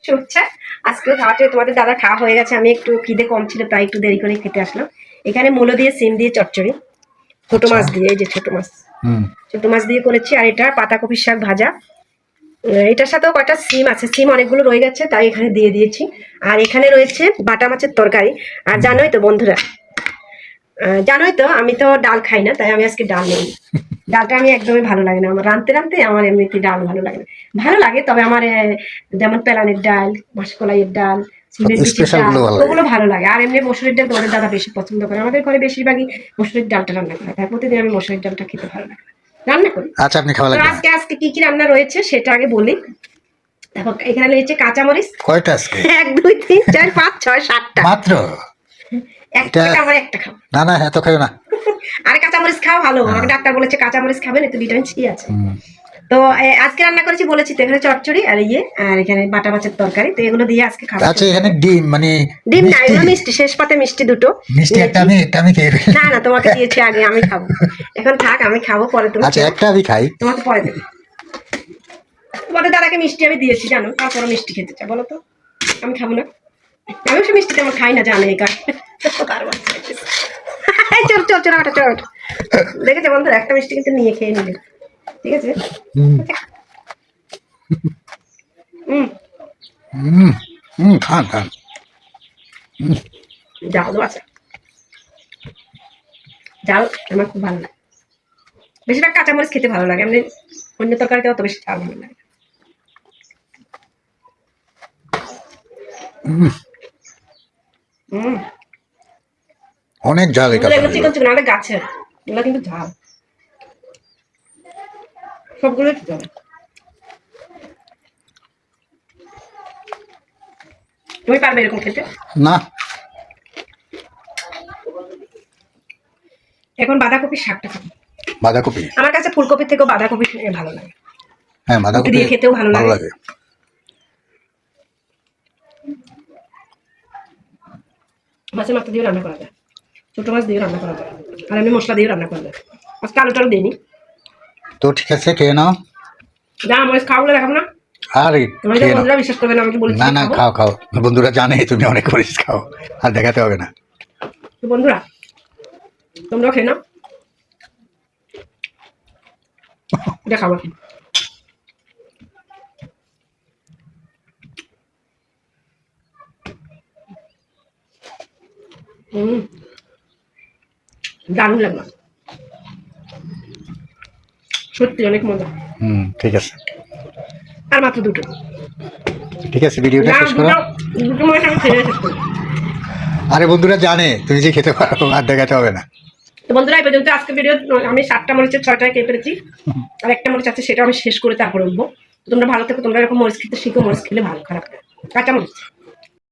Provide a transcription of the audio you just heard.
শুনছে আজকে খাওয়াতে তোমাদের দাদা খাওয়া হয়ে গেছে। আমি একটু খিদে কম ছিল তাই একটু দেরি করে খেতে আসলাম। এখানে মূলো দিয়ে সিম দিয়ে চচ্চড়ি, ছোট মাছ দিয়ে, এই যে ছোট মাছ, ছোট মাছ দিয়ে করেছি। আর এটা পাতাকপির শাক ভাজা। এটার সাথেও কয়টা সিম আছে, সিম অনেকগুলো রয়ে গেছে তাই এখানে দিয়ে দিয়েছি। আর এখানে রয়েছে বাটা মাছের তরকারি। আর জানোই তো বন্ধুরা, জানোই তো আমি তো ডাল খাই না, তাই আমি আজকে ডাল নেই। ডালটা আমি একদমই ভালো লাগে না আমার, রাঁধতে রাঁধতে আমার এমনিতে ডাল ভালো লাগে না। ভালো লাগে তবে আমার যেমন পেলানের ডাল, মাসকলাইয়ের ডাল, সিমের বিচির ডাল, ওগুলো ভালো লাগে। আর এমনি মসুরির ডাল তোমাদের দাদা বেশি পছন্দ করে। আমাদের ঘরে বেশিরভাগই মসুরির ডালটা রান্না করা হয়, তাই প্রতিদিন আমি মসুরির ডালটা খেতে ভালো লাগে, রান্না করি। আচ্ছা, আপনি খাওয়া লাগবে। আজকে আজকে কি কি রান্না রয়েছে সেটা আগে বলি। দেখো এখানে রয়েছে কাঁচামরিচ। কয়টা আজকে? 1 2 3 4 5 6 7টা মাত্র। একটা আমার একটা খাও। না না, এত খাও না। আরে কাঁচামরিচ খাও ভালো, আমাকে ডাক্তার বলেছে কাঁচামরিচ খাবেন, এতে ভিটামিন সি আছে। তো আজকে রান্না করেছি বলেছি তো, এখানে চচ্চড়ি আর আর এখানে বাটা মাছের তরকারি, তো এগুলো দিয়ে আজকে খাবো। আচ্ছা, এখানে ডিম মানে ডিম না, এগুলো মিষ্টি, শেষ পাতে মিষ্টি দুটো। মিষ্টি একটা আমি খেয়ে ফেলি। না না, তোমাকে দিয়েছি আগে, আমি খাবো। এখন থাক, আমি খাবো পরে, তুমি আচ্ছা একটা আমি খাই, তোমাকে পরে দেবো। তোমাদের দাদাকে মিষ্টি আমি দিয়েছি জানো, তারপরে মিষ্টি খেতে চাও বলো তো? আমি খাবো না, আমি সে মিষ্টি তেমন খাই না জানে। চল চল চল ওটা চল। দেখেছে বন্ধুরা, একটা মিষ্টি কিন্তু নিয়ে খেয়ে নিলে, ঠিক আছে? খান খান। জালও আছে, জাল আমার খুব ভালো লাগে। বেশিরভাগ কাঁচামরিচ খেতে ভালো লাগে, এমনি অন্য তরকারিতে অত বেশি ঝাল ভালো লাগে। অনেক ঝাল। চিকন চিকন আমাদের গাছের, এগুলো কিন্তু ঝাল, সবগুলো ঝাল। তুমি পারবে এরকম খেতে? না। এখন বাঁধাকপির শাকটা খাবো। বাঁধাকপি আমার কাছে ফুলকপির থেকেও বাঁধাকপি ভালো লাগে। হ্যাঁ, বাঁধাকপি দিয়ে খেতেও ভালো লাগে। মাছের মাথা দিয়ে রান্না করা যায়, ছোট মাছ দিয়ে রান্না করা যায়, আর এমনি মশলা দিয়ে রান্না করা যায়। আজকে আলুটাও দিইনি। তো ঠিক আছে, খেয়ে নাও। যা মরিচ খাও বলে দেখাবো না। আরে বন্ধুরা বিশ্বাস করবে না, আমি বলি না না, খাও খাও। বন্ধুরা জানে তুমি অনেক মরিচ খাও, আর দেখাতে হবে না। তো বন্ধুরা তোমরাও খেয়ে নাও, দেখাবো। দারুণ লাগলো, সত্যি অনেক মজা। ঠিক আছে, আর মাত্র দুটো। ঠিক আছে, ভিডিওটা শেষ করো। দুটো মাছ আমি খেয়ে শেষ করি। আরে বন্ধুরা জানে তুমি যে খেতে পারো, আর দেখাতে হবে না। তো বন্ধুরা এই পর্যন্ত আজকে ভিডিও। আমি 7টা মরিচের 6টায় খেয়ে পেরেছি, আর একটা মরিচ আছে সেটা আমি শেষ করে তারপরে উঠবো। তোমরা ভালো থেকো, তোমরা এরকম মরিচ খেতে শিখো, মরিচ খেলে ভালো, খারাপ না। কাঁচা মরিচ।